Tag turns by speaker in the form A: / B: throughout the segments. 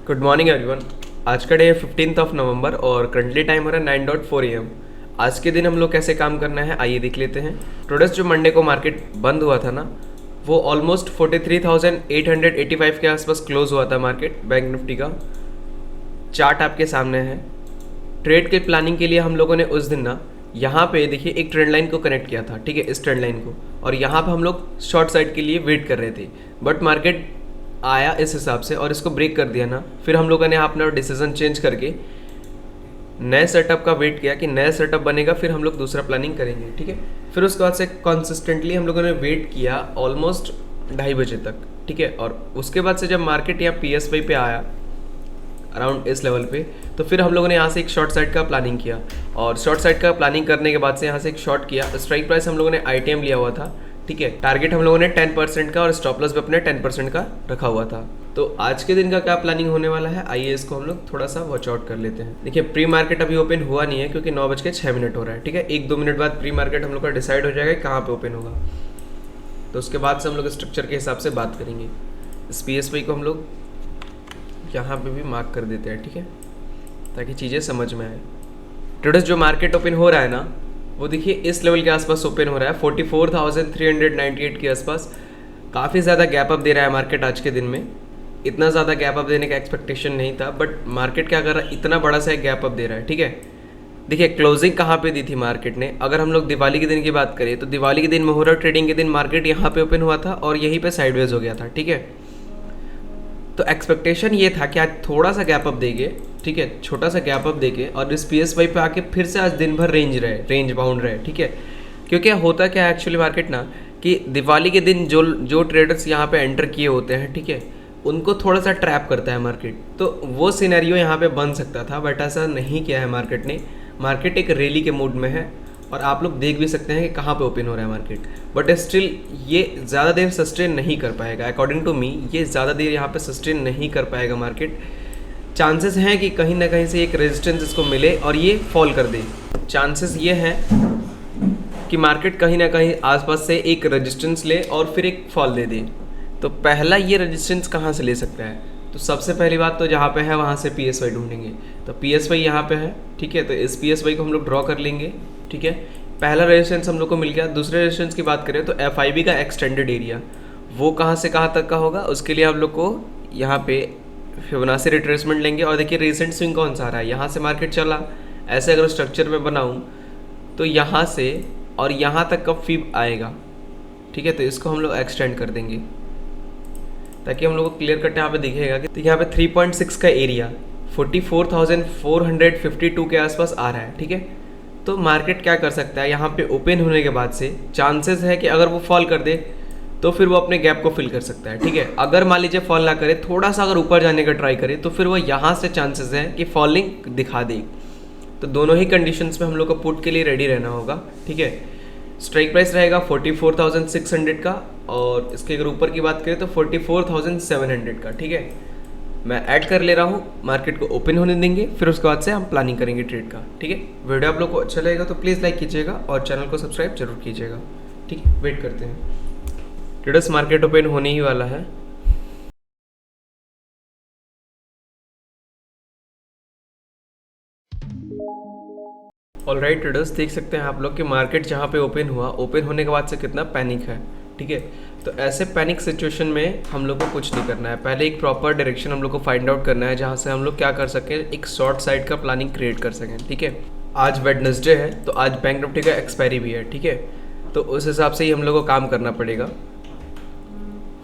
A: Good morning everyone. आज का day है 15 नवंबर और करंटली टाइम हो रहा है 9:04 AM। आज के दिन हम लोग कैसे काम करना है आइए देख लेते हैं। टुडेस जो मंडे को मार्केट बंद हुआ था ना, वो ऑलमोस्ट 43,885 के आसपास क्लोज हुआ था मार्केट। बैंक निफ्टी का चार्ट आपके सामने है। ट्रेड के प्लानिंग के लिए हम लोगों ने उस दिन ना यहाँ पे देखिए एक ट्रेंड लाइन को कनेक्ट किया था, ठीक है, इस ट्रेंड लाइन को, और यहाँ पे हम लोग शॉर्ट साइड के लिए वेट कर रहे थे। बट मार्केट आया इस हिसाब से और इसको ब्रेक कर दिया ना, फिर हम लोगों ने अपना डिसीजन चेंज करके नए सेटअप का वेट किया कि नया सेटअप बनेगा, फिर हम लोग दूसरा प्लानिंग करेंगे, ठीक है। फिर उसके बाद से कंसिस्टेंटली हम लोगों ने वेट किया ऑलमोस्ट 2:30 बजे तक, ठीक है। और उसके बाद से जब मार्केट यहाँ PSY पे आया अराउंड इस लेवल पे, तो फिर हम लोगों ने यहाँ से एक शॉर्ट साइड का प्लानिंग किया, और शॉर्ट साइड का प्लानिंग करने के बाद से यहाँ से एक शॉर्ट किया। स्ट्राइक प्राइस हम लोगों ने ITM लिया हुआ था, ठीक है। टारगेट हम लोगों ने 10% का और स्टॉप लॉस भी अपने 10% का रखा हुआ था। तो आज के दिन का क्या प्लानिंग होने वाला है आइए इसको हम लोग थोड़ा सा वॉच आउट कर लेते हैं। देखिए प्री मार्केट अभी ओपन हुआ नहीं है क्योंकि 9:06 हो रहा है, ठीक है। 1-2 मिनट बाद प्री मार्केट हम लोग का डिसाइड हो जाएगा कहाँ पे ओपन होगा, तो उसके बाद से हम लोग स्ट्रक्चर के हिसाब से बात करेंगे। इस PSY को हम लोग यहाँ पे भी मार्क कर देते हैं, ठीक है, ताकि चीज़ें समझ में आए। टुडे जो मार्केट ओपन हो रहा है ना, वो देखिए इस लेवल के आसपास ओपन हो रहा है 44,398 के आसपास। काफ़ी ज़्यादा गैप अप दे रहा है मार्केट आज के दिन में। इतना ज़्यादा गैप अप देने का एक्सपेक्टेशन नहीं था, बट मार्केट क्या कर रहा है, इतना बड़ा सा एक गैप अप दे रहा है, ठीक है। देखिए क्लोजिंग कहाँ पे दी थी मार्केट ने, अगर हम लोग दिवाली के दिन की बात करें तो दिवाली के दिन मुहूर्त ट्रेडिंग के दिन मार्केट यहाँ पे ओपन हुआ था और यहीं पे साइडवेज हो गया था, ठीक है। तो एक्सपेक्टेशन ये था कि आज थोड़ा सा गैप अप देंगे, ठीक है, छोटा सा गैप अप देके और इस PSY पे आके फिर से आज दिन भर रेंज बाउंड रहे, ठीक है। क्योंकि होता क्या है एक्चुअली मार्केट ना, कि दिवाली के दिन जो ट्रेडर्स यहाँ पे एंटर किए होते हैं, ठीक है, उनको थोड़ा सा ट्रैप करता है मार्केट। तो वो सिनेरियो यहाँ पे बन सकता था, बट ऐसा नहीं किया है मार्केट ने। मार्केट एक रैली के मूड में है और आप लोग देख भी सकते हैं कि कहाँ पे ओपन हो रहा है मार्केट। बट स्टिल ये ज़्यादा देर सस्टेन नहीं कर पाएगा, अकॉर्डिंग टू मी ये ज़्यादा देर यहाँ पे सस्टेन नहीं कर पाएगा मार्केट। चांसेस हैं कि कहीं ना कहीं से एक रेजिस्टेंस इसको मिले और ये फॉल कर दे। चांसेस ये हैं कि मार्केट कहीं ना कहीं आसपास से एक रेजिस्टेंस ले और फिर एक फॉल दे दे। तो पहला ये रेजिस्टेंस कहाँ से ले सकता है, तो सबसे पहली बात तो जहाँ पे है वहाँ से PSY ढूंढेंगे। तो PSY यहाँ पे है, ठीक है, तो इस PSY को हम लोग ड्रॉ कर लेंगे, ठीक है। पहला रेजिस्टेंस हम लोग को मिल गया। दूसरे रेजिस्टेंस की बात करें तो FIB का एक्सटेंडेड एरिया वो कहाँ से कहाँ तक का होगा, उसके लिए हम लोग को यहाँ पे फिबोनाची रिट्रेसमेंट लेंगे। और देखिए रिसेंट स्विंग कौन सा आ रहा है, यहाँ से मार्केट चला, ऐसे अगर स्ट्रक्चर में बनाऊँ तो यहाँ से और यहाँ तक का फिब आएगा, ठीक है। तो इसको हम लोग एक्सटेंड कर देंगे ताकि हम लोग को क्लियर कट यहाँ पे दिखेगा कि तो यहाँ पे 3.6 का एरिया 44,452 के आसपास आ रहा है, ठीक है। तो मार्केट क्या कर सकता है, यहाँ पे ओपन होने के बाद से चांसेस है कि अगर वो फॉल कर दे तो फिर वो अपने गैप को फिल कर सकता है, ठीक है। अगर मान लीजिए फॉल ना करे, थोड़ा सा अगर ऊपर जाने का ट्राई करे, तो फिर वो यहाँ से चांसेस है कि फॉलिंग दिखा दे। तो दोनों ही कंडीशंस में हम लोग को पुट के लिए रेडी रहना होगा, ठीक है। स्ट्राइक प्राइस रहेगा 44,600 का, और इसके अगर ऊपर की बात करें तो 44,700 का, ठीक है। मैं ऐड कर ले रहा हूँ, मार्केट को ओपन होने देंगे, फिर उसके बाद से हम प्लानिंग करेंगे ट्रेड का, ठीक है। वीडियो आप लोग को अच्छा लगेगा तो प्लीज़ लाइक कीजिएगा और चैनल को सब्सक्राइब जरूर कीजिएगा, ठीक है। वेट करते हैं, ट्रेडर्स मार्केट ओपन होने ही वाला है। ऑलराइट ट्रेडर्स, देख सकते हैं आप लोग कि मार्केट जहाँ पे ओपन हुआ, ओपन होने के बाद से कितना पैनिक है, ठीक है। तो ऐसे पैनिक सिचुएशन में हम लोग को कुछ नहीं करना है, पहले एक प्रॉपर डायरेक्शन हम लोग को फाइंड आउट करना है जहाँ से हम लोग क्या कर सकें, एक शॉर्ट साइड का प्लानिंग क्रिएट कर सकें, ठीक है। आज वेडनेसडे है तो आज बैंक निफ्टी का एक्सपायरी भी है, ठीक है। तो उस हिसाब से ही हम लोग को काम करना पड़ेगा।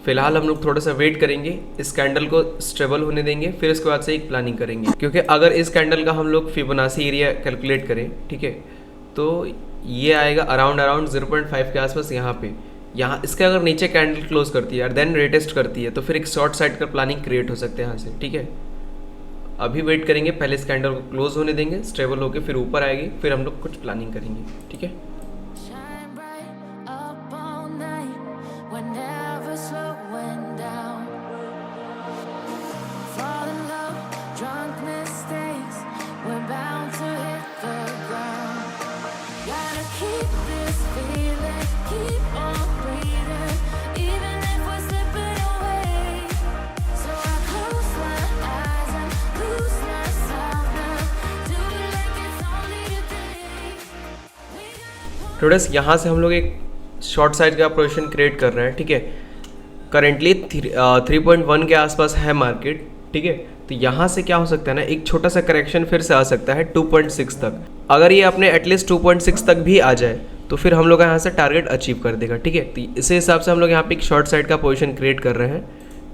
A: फिलहाल हम लोग थोड़ा सा वेट करेंगे, इस कैंडल को स्टेबल होने देंगे, फिर उसके बाद से एक प्लानिंग करेंगे। क्योंकि अगर इस कैंडल का हम लोग फिबोनाची एरिया कैलकुलेट करें, ठीक है, तो ये आएगा अराउंड 0.5 के आसपास यहाँ पे। यहाँ इसके अगर नीचे कैंडल क्लोज करती है और देन रेटेस्ट करती है तो फिर एक शॉर्ट साइड का प्लानिंग क्रिएट हो सकते हैं यहाँ से, ठीक है। अभी वेट करेंगे, पहले इस कैंडल को क्लोज होने देंगे, स्टेबल होकर फिर ऊपर आएगी, फिर हम लोग कुछ प्लानिंग करेंगे, ठीक है। ट्रेडर्स यहाँ से हम लोग एक शॉर्ट साइज का पोजीशन क्रिएट कर रहे हैं, ठीक है। करेंटली 3.1 के आसपास है मार्केट, ठीक है। तो यहाँ से क्या हो सकता है ना, एक छोटा सा करेक्शन फिर से आ सकता है 2.6 तक। अगर ये अपने एटलीस्ट 2.6 तक भी आ जाए तो फिर हम लोग यहाँ से टारगेट अचीव कर देगा, ठीक है। तो इसी हिसाब से हम लोग यहाँ पे एक शॉर्ट साइड का पोजीशन क्रिएट कर रहे हैं,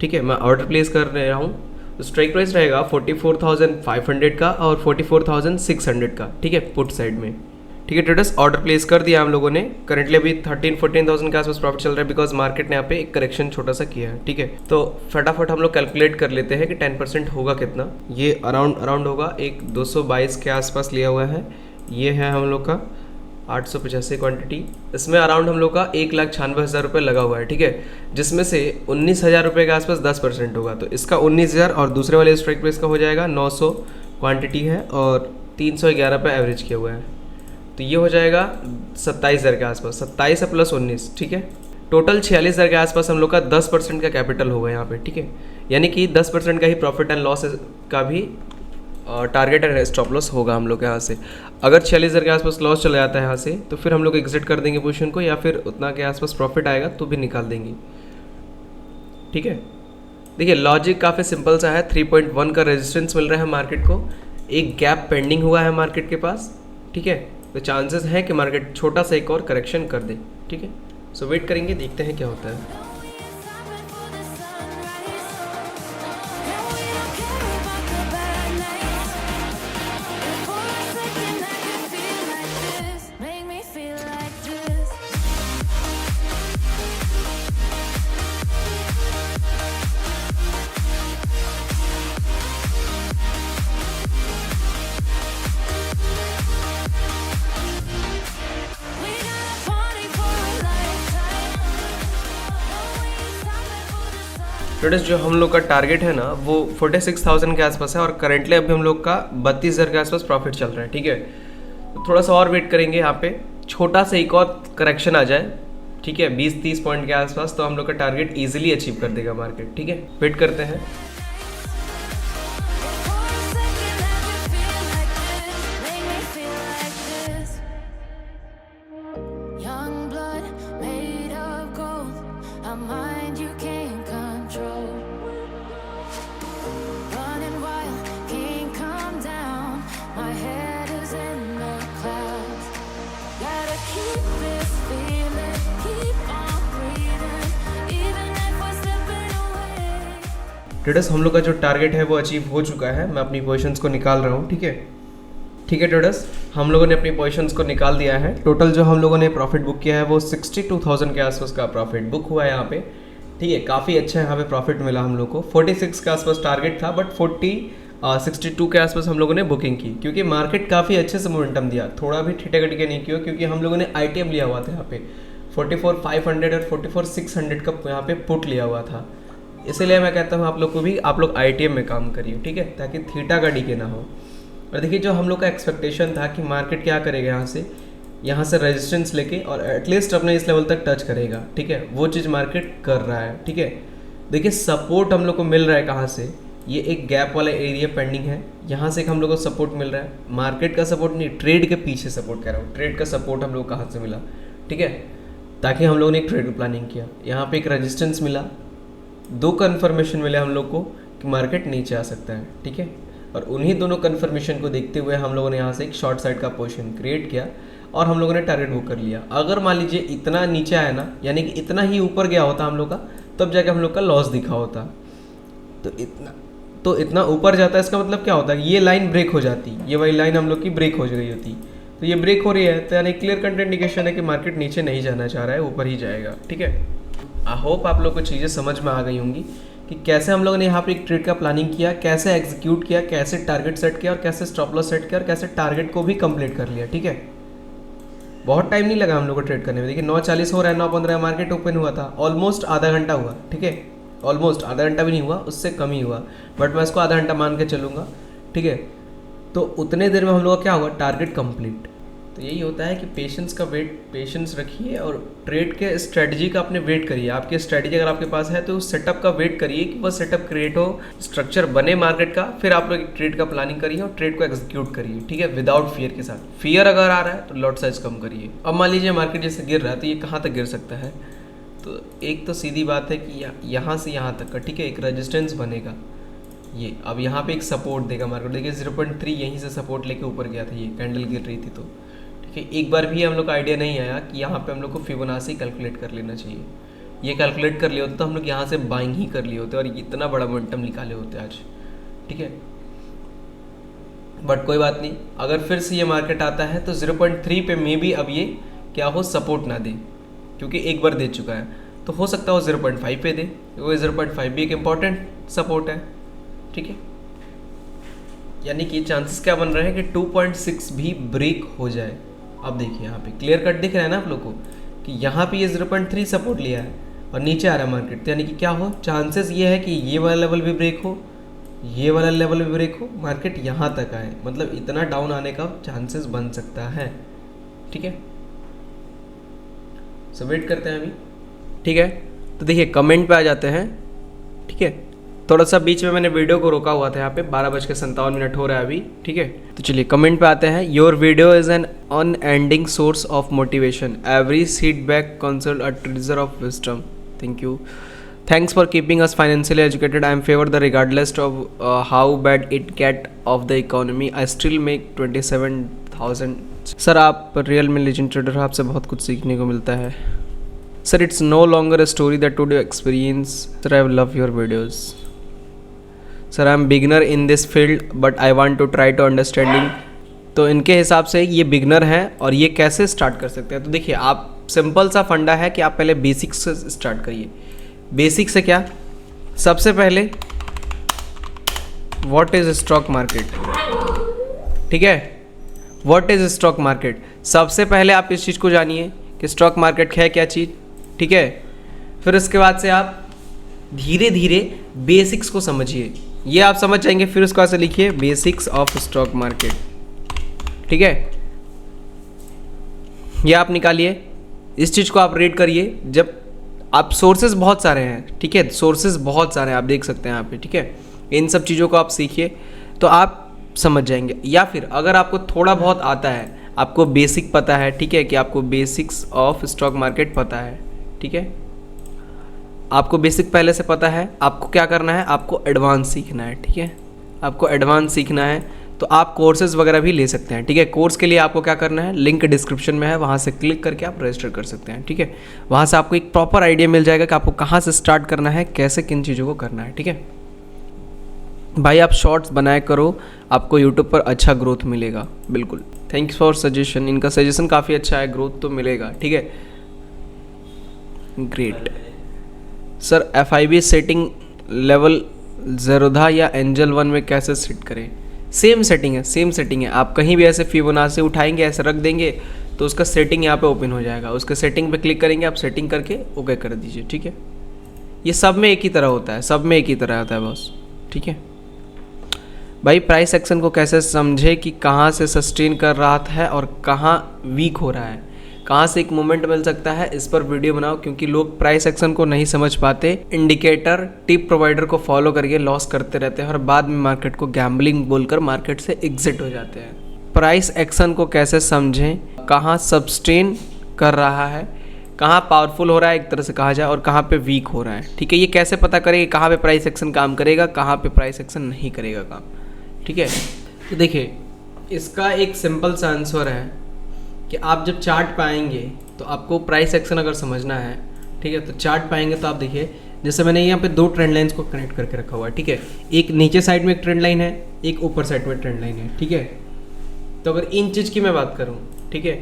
A: ठीक है। मैं ऑर्डर प्लेस कर रहा हूँ। तो स्ट्राइक प्राइस रहेगा 44,500 का और 44,600 का, ठीक है, पुट साइड में, ठीक है। ट्रेडर्स ऑर्डर प्लेस कर दिया हम लोगों ने। करंटली अभी 13-14,000 के आसपास प्रॉफिट चल रहा है बिकॉज मार्केट ने यहाँ पे एक करेक्शन छोटा सा किया है, ठीक है। तो फटाफट हम लोग कैलकुलेट कर लेते हैं कि 10% होगा कितना। ये अराउंड होगा एक 222 के आसपास लिया हुआ है। ये है हम लोग का 885 क्वांटिटी। इसमें अराउंड हम लोग का 1,96,000 रुपये लगा हुआ है, ठीक है, जिसमें से 19,000 रुपये के आसपास 10% होगा। तो इसका 19,000 और दूसरे वाले स्ट्राइक प्राइस का हो जाएगा 900 क्वांटिटी है और 311 पे एवरेज किया हुआ है। तो ये हो जाएगा 27,000 के आसपास, 27 प्लस 19, ठीक है। टोटल 46,000 के आसपास हम लोग का 10% का कैपिटल होगा यहाँ पे, ठीक है। यानी कि 10% का ही प्रॉफिट एंड लॉस का भी टारगेट एंड स्टॉप लॉस होगा हम लोग यहाँ से। अगर 46,000 के आसपास लॉस चला जाता है यहाँ से तो फिर हम लोग एग्जिट कर देंगे पोजीशन को, या फिर उतना के आसपास प्रॉफिट आएगा तो भी निकाल देंगे, ठीक है। देखिए लॉजिक काफ़ी सिंपल सा है। 3.1 का रेजिस्टेंस मिल रहा है मार्केट को, एक गैप पेंडिंग हुआ है मार्केट के पास, ठीक है। तो चांसेस हैं कि मार्केट छोटा सा एक और करेक्शन कर दे, ठीक है। सो वेट करेंगे, देखते हैं क्या होता है। ट्रेडर्स जो हम लोग का टारगेट है ना वो 46,000 के आसपास है और करेंटली अभी हम लोग का 32,000 के आसपास प्रॉफिट चल रहा है, ठीक है। तो थोड़ा सा और वेट करेंगे, यहाँ पे छोटा सा एक और करेक्शन आ जाए, ठीक है, 20-30 पॉइंट के आसपास, तो हम लोग का टारगेट इजीली अचीव कर देगा मार्केट, ठीक है। वेट करते हैं। ट्रेडर्स हम लोग का जो टारगेट है वो अचीव हो चुका है। मैं अपनी पोजीशंस को निकाल रहा हूँ, ठीक है, ठीक है। ट्रेडर्स हम लोगों ने अपनी पोजीशंस को निकाल दिया है। टोटल जो हम लोगों ने प्रॉफिट बुक किया है वो 62,000 के आसपास का प्रॉफिट बुक हुआ है यहाँ पे, ठीक है। काफ़ी अच्छा यहाँ पे प्रॉफिट मिला हम लोग को। 46 के आसपास टारगेट था बट 62 के आसपास हम लोगों ने बुकिंग की, क्योंकि मार्केट काफ़ी अच्छे से मोमेंटम दिया, थोड़ा भी ठिठे गटिके नहीं किया, क्योंकि हम लोगों ने ITM लिया हुआ था यहाँ पे 44,500 और 44,600 का यहाँ पे पुट लिया हुआ था। इसीलिए मैं कहता हूँ आप लोग को भी, आप लोग ITM में काम करिए, ठीक है, ताकि थीटा का डीके ना हो। और देखिए जो हम लोग का एक्सपेक्टेशन था कि मार्केट क्या करेगा, यहाँ से रेजिस्टेंस लेके और एटलीस्ट अपने इस लेवल तक टच करेगा, ठीक है, वो चीज़ मार्केट कर रहा है, ठीक है। देखिए सपोर्ट हम लोग को मिल रहा है कहाँ से, ये एक गैप वाला एरिया पेंडिंग है, यहाँ से हम लोग को सपोर्ट मिल रहा है। मार्केट का सपोर्ट नहीं, ट्रेड के पीछे सपोर्ट कह रहा हूँ, ट्रेड का सपोर्ट हम लोग कहाँ से मिला, ठीक है, ताकि हम लोगों ने एक ट्रेड प्लानिंग किया। यहाँ पे एक रेजिस्टेंस मिला, 2 कन्फर्मेशन मिले हम लोग को कि मार्केट नीचे आ सकता है, ठीक है। और उन्हीं दोनों कन्फर्मेशन को देखते हुए हम लोगों ने यहाँ से एक शॉर्ट साइड का पोजीशन क्रिएट किया और हम लोगों ने टारगेट बुक कर लिया। अगर मान लीजिए इतना नीचे आया ना, यानी कि इतना ही ऊपर गया होता हम लोग का, तब जाके हम लोग का लॉस दिखा होता। तो इतना ऊपर जाता है, इसका मतलब क्या होता है, ये लाइन ब्रेक हो जाती, ये वाली लाइन हम लोग की ब्रेक हो गई होती। तो ये ब्रेक हो रही है, तो यानी क्लियर कंटेंट इंडिकेशन है कि मार्केट नीचे नहीं जाना चाह रहा है, ऊपर ही जाएगा, ठीक है। आई होप आप लोग को चीज़ें समझ में आ गई होंगी कि कैसे हम लोगों ने यहाँ पे एक ट्रेड का प्लानिंग किया, कैसे एग्जीक्यूट किया, कैसे टारगेट सेट किया और कैसे स्टॉप लॉस सेट किया और कैसे टारगेट को भी कंप्लीट कर लिया, ठीक है। बहुत टाइम नहीं लगा हम लोग को ट्रेड करने में। देखिए 9:40 हो रहा है, 9:15 मार्केट ओपन हुआ था, ऑलमोस्ट आधा घंटा हुआ, ठीक है, ऑलमोस्ट आधा घंटा भी नहीं हुआ, उससे कम ही हुआ, बट मैं इसको आधा घंटा मान के चलूँगा, ठीक है। तो उतने देर में हम लोग का क्या होगा, टारगेट कंप्लीट, तो यही होता है कि पेशेंस रखिए और ट्रेड के स्ट्रेटजी का अपने वेट करिए। आपकी स्ट्रेटजी अगर आपके पास है तो उस सेटअप का वेट करिए कि वह सेटअप क्रिएट हो, स्ट्रक्चर बने मार्केट का, फिर आप लोग ट्रेड का प्लानिंग करिए और ट्रेड को एग्जीक्यूट करिए, ठीक है, विदाउट फियर के साथ। फियर अगर आ रहा है तो लॉट साइज कम करिए। अब मान लीजिए मार्केट जैसे गिर रहा है तो ये कहाँ तक गिर सकता है, तो एक तो सीधी बात है कि यहाँ से यहाँ तक का, ठीक है, एक रेजिस्टेंस बनेगा ये। अब यहाँ पे एक सपोर्ट देगा मार्केट, देखिए 0.3 यहीं से सपोर्ट लेके ऊपर गया था, ये कैंडल गिर रही थी तो, ठीक है। एक बार भी हम लोग को आइडिया नहीं आया कि यहाँ पे हम लोग को फिबोनाची कैलकुलेट कर लेना चाहिए। ये कैलकुलेट कर लिए होते तो हम लोग यहाँ से बाइंग ही कर लिए होते और इतना बड़ा मोमेंटम निकाले होते आज, ठीक है। बट कोई बात नहीं, अगर फिर से ये मार्केट आता है तो 0.3 पे मे बी अब ये क्या हो, सपोर्ट ना दे, क्योंकि एक बार दे चुका है, तो हो सकता है वो 0.5 पे दे। वो 0.5 भी एक इम्पॉर्टेंट सपोर्ट है, ठीक है। यानी कि चांसेस क्या बन रहे हैं कि 2.6 भी ब्रेक हो जाए। अब देखिए यहाँ पे क्लियर कट दिख रहा है ना आप लोग को कि यहाँ पे ये 0.3 सपोर्ट लिया है और नीचे आ रहा है मार्केट, तो यानी कि क्या हो, चांसेस ये है कि ये वाला लेवल भी ब्रेक हो, ये वाला लेवल भी ब्रेक हो, मार्केट यहाँ तक आए, मतलब इतना डाउन आने का चांसेस बन सकता है, ठीक है। सो वेट करते हैं अभी, ठीक है। तो देखिए कमेंट पे आ जाते हैं, ठीक है। थोड़ा सा बीच में मैंने वीडियो को रोका हुआ था, यहाँ पे 12:57 हो रहा है अभी, ठीक है। तो चलिए कमेंट पे आते हैं। Your video is an unending source of motivation, every feedback consult a treasure of wisdom, thank you, thanks for keeping us financially educated, I am favour the regardless of how bad it get of the economy, I still make 27,000। Sir आप real में legend trader हो, आपसे बहुत कुछ सीखने को मिलता है। Sir it's no longer a story that today experience, sir I love your videos. Sir I am beginner in this field but I want to try to understanding. तो इनके हिसाब से ये बिगनर हैं और ये कैसे स्टार्ट कर सकते हैं। तो देखिए आप सिंपल सा फंडा है कि आप पहले बेसिक्स से स्टार्ट करिए। बेसिक से क्या, सबसे पहले व्हाट इज स्टॉक मार्केट, ठीक है, व्हाट इज स्टॉक मार्केट। सबसे पहले आप इस चीज़ को जानिए कि स्टॉक मार्केट है क्या चीज़, ठीक है। फिर उसके बाद से आप धीरे धीरे बेसिक्स को समझिए, ये आप समझ जाएंगे। फिर उसके बाद से लिखिए बेसिक्स ऑफ स्टॉक मार्केट, ठीक है। ये आप निकालिए, इस चीज़ को आप रीड करिए। जब आप सोर्सेज बहुत सारे हैं, ठीक है, सोर्सेज बहुत सारे हैं, आप देख सकते हैं यहाँ पे, ठीक है। इन सब चीज़ों को आप सीखिए तो आप समझ जाएंगे। या फिर अगर आपको थोड़ा बहुत आता है, आपको बेसिक पता है, ठीक है, कि आपको बेसिक्स ऑफ स्टॉक मार्केट पता है, ठीक है, आपको बेसिक पहले से पता है, आपको क्या करना है, आपको एडवांस सीखना है, ठीक है। आपको एडवांस सीखना है तो आप कोर्सेज वगैरह भी ले सकते हैं, ठीक है। कोर्स के लिए आपको क्या करना है, लिंक डिस्क्रिप्शन में है, वहाँ से क्लिक करके आप रजिस्टर कर सकते हैं, ठीक है। वहाँ से आपको एक प्रॉपर आइडिया मिल जाएगा कि आपको कहाँ से स्टार्ट करना है, कैसे किन चीज़ों को करना है, ठीक है। भाई आप शॉर्ट्स बनाया करो, आपको यूट्यूब पर अच्छा ग्रोथ मिलेगा, बिल्कुल। थैंक्स फॉर सजेशन, इनका सजेशन काफ़ी अच्छा है, ग्रोथ तो मिलेगा, ठीक है, great. Sir FIB setting level Zerodha या एंजल 1 में कैसे सेट करें। सेम सेटिंग है, सेम सेटिंग है। आप कहीं भी ऐसे फिबोनाची उठाएंगे, ऐसे रख देंगे तो उसका सेटिंग यहाँ पे ओपन हो जाएगा। उसके सेटिंग पे क्लिक करेंगे, आप सेटिंग करके ओके कर दीजिए, ठीक है। ये सब में एक ही तरह होता है, सब में एक ही तरह होता है बॉस, ठीक है। भाई प्राइस एक्शन को कैसे समझे कि कहाँ से सस्टेन कर रहा है और कहाँ वीक हो रहा है, कहाँ से एक मोमेंट मिल सकता है, इस पर वीडियो बनाओ। क्योंकि लोग प्राइस एक्शन को नहीं समझ पाते, इंडिकेटर टिप प्रोवाइडर को फॉलो करके लॉस करते रहते हैं और बाद में मार्केट को गैम्बलिंग बोलकर मार्केट से एग्जिट हो जाते हैं। प्राइस एक्शन को कैसे समझें, कहाँ सस्टेन कर रहा है, कहाँ पावरफुल हो रहा है एक तरह से कहा जाए, और कहाँ पे वीक हो रहा है, ठीक है। ये कैसे पता करें कहाँ पे प्राइस एक्शन काम करेगा, कहाँ पे प्राइस एक्शन नहीं करेगा काम, ठीक है। तो देखिए इसका एक सिंपल सा आंसर है कि आप जब चार्ट पाएंगे तो आपको प्राइस एक्शन अगर समझना है, ठीक है, तो चार्ट पाएंगे तो आप देखिए, जैसे मैंने यहाँ पे दो ट्रेंड लाइंस को कनेक्ट करके रखा हुआ है, ठीक है। एक नीचे साइड में एक ट्रेंड लाइन है, एक ऊपर साइड में ट्रेंड लाइन है, ठीक है। तो अगर इन चीज़ की मैं बात करूँ, ठीक है,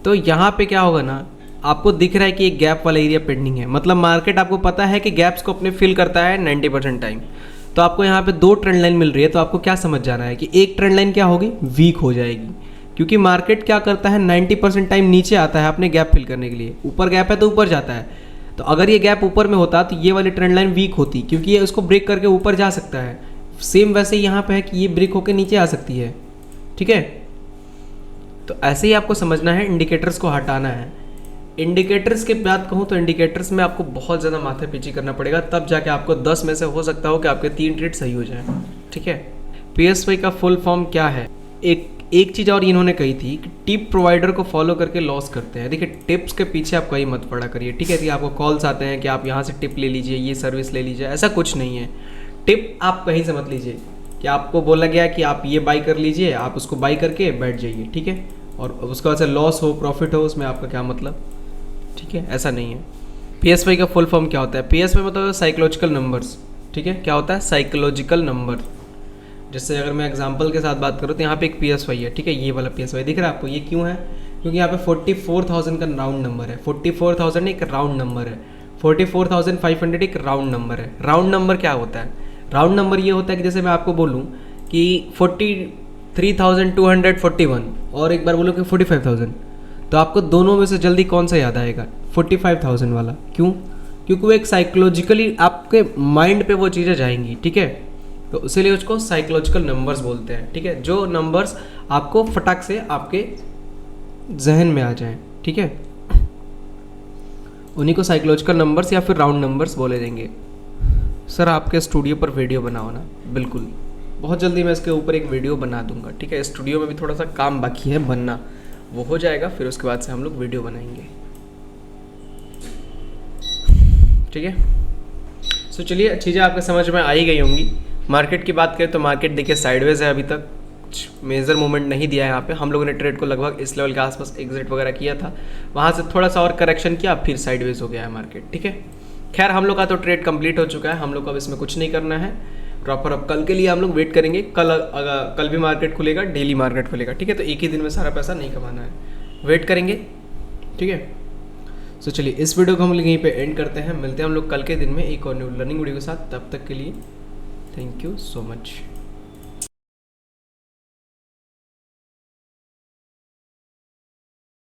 A: तो यहाँ पे क्या होगा ना, आपको दिख रहा है कि एक गैप वाला एरिया पेंडिंग है, मतलब मार्केट आपको पता है कि गैप्स को अपने फिल करता है 90% टाइम। तो आपको यहाँ पे दो ट्रेंड लाइन मिल रही है, तो आपको क्या समझ जाना है कि एक ट्रेंड लाइन क्या होगी, वीक हो जाएगी। क्योंकि मार्केट क्या करता है, 90% टाइम नीचे आता है अपने गैप फिल करने के लिए। ऊपर गैप है तो ऊपर जाता है, तो अगर ये गैप ऊपर में होता तो ये वाली ट्रेंड लाइन वीक होती, क्योंकि ये उसको ब्रेक करके ऊपर जा सकता है। सेम वैसे ही यहाँ पे है कि ये ब्रेक होकर नीचे आ सकती है, ठीक है। तो ऐसे ही आपको समझना है, इंडिकेटर्स को हटाना है। इंडिकेटर्स के बात कहूँ तो इंडिकेटर्स में आपको बहुत ज़्यादा माथे पीछी करना पड़ेगा, तब जाके आपको 10 में से हो सकता हो कि आपके 3 ट्रेड सही हो जाए। ठीक है, PSY का फुल फॉर्म क्या है? एक चीज़ और इन्होंने कही थी कि टिप प्रोवाइडर को फॉलो करके लॉस करते हैं। देखिए, टिप्स के पीछे आप कहीं मत पड़ा करिए। ठीक है, कि आपको कॉल्स आते हैं कि आप यहाँ से टिप ले लीजिए, ये सर्विस ले लीजिए, ऐसा कुछ नहीं है। टिप आप कहीं से मत लीजिए कि आपको बोला गया कि आप ये बाई कर लीजिए, आप उसको बाई करके बैठ जाइए। ठीक है, और उसके बाद से लॉस हो प्रॉफिट हो, उसमें आपका क्या मतलब? ठीक है, ऐसा नहीं है। PSY का फुल फॉर्म क्या होता है? PSY मतलब साइकोलॉजिकल नंबर्स। ठीक है, क्या होता है? Psychological number. जैसे अगर मैं एग्जांपल के साथ बात करूँ तो यहाँ पे एक PSY है। ठीक है, ये वाला PSY दिख रहा है आपको? ये क्यों है? क्योंकि यहाँ पे 44,000 का राउंड नंबर है। 44,000 एक राउंड नंबर है, 44,500 एक राउंड नंबर है। राउंड नंबर क्या होता है? राउंड नंबर ये होता है कि जैसे मैं आपको बोलूँ कि 43,241 और एक बार बोलूँ कि 45,000, तो आपको दोनों में से जल्दी कौन सा याद आएगा? 45,000 वाला। क्यों? क्योंकि वो एक साइकोलॉजिकली आपके माइंड पे वो चीज़ें जाएंगी। ठीक है, तो इसीलिए उसको साइकोलॉजिकल नंबर्स बोलते हैं। ठीक है, जो नंबर्स आपको फटाक से आपके जहन में आ जाएं। ठीक है, उन्हीं को साइकोलॉजिकल नंबर्स या फिर राउंड नंबर्स बोले जाएंगे। सर आपके स्टूडियो पर वीडियो बनाओ ना? बिल्कुल, बहुत जल्दी मैं इसके ऊपर एक वीडियो बना दूंगा। ठीक है, स्टूडियो में भी थोड़ा सा काम बाकी है बनना, वो हो जाएगा, फिर उसके बाद से हम लोग वीडियो बनाएंगे। ठीक है, सो चलिए, चीज़ें आपके समझ में आ ही गई होंगी। मार्केट की बात करें तो मार्केट देखिए साइडवेज है, अभी तक कुछ मेजर मूवमेंट नहीं दिया है। यहाँ पे हम लोगों ने ट्रेड को लगभग इस लेवल के आसपास एग्जिट वगैरह किया था, वहाँ से थोड़ा सा और करेक्शन किया, फिर साइडवेज हो गया है मार्केट। ठीक है, खैर हम लोग का तो ट्रेड कंप्लीट हो चुका है, हम लोग को अब इसमें कुछ नहीं करना है प्रॉपर। अब कल के लिए हम लोग वेट करेंगे। कल भी मार्केट खुलेगा, डेली मार्केट खुलेगा। ठीक है, तो एक ही दिन में सारा पैसा नहीं कमाना है, वेट करेंगे। ठीक है, सो चलिए इस वीडियो को हम लोग यहीं पे एंड करते हैं। मिलते हैं हम लोग कल के दिन में एक और न्यू लर्निंग वीडियो के साथ। तब तक के लिए थैंक यू सो मच।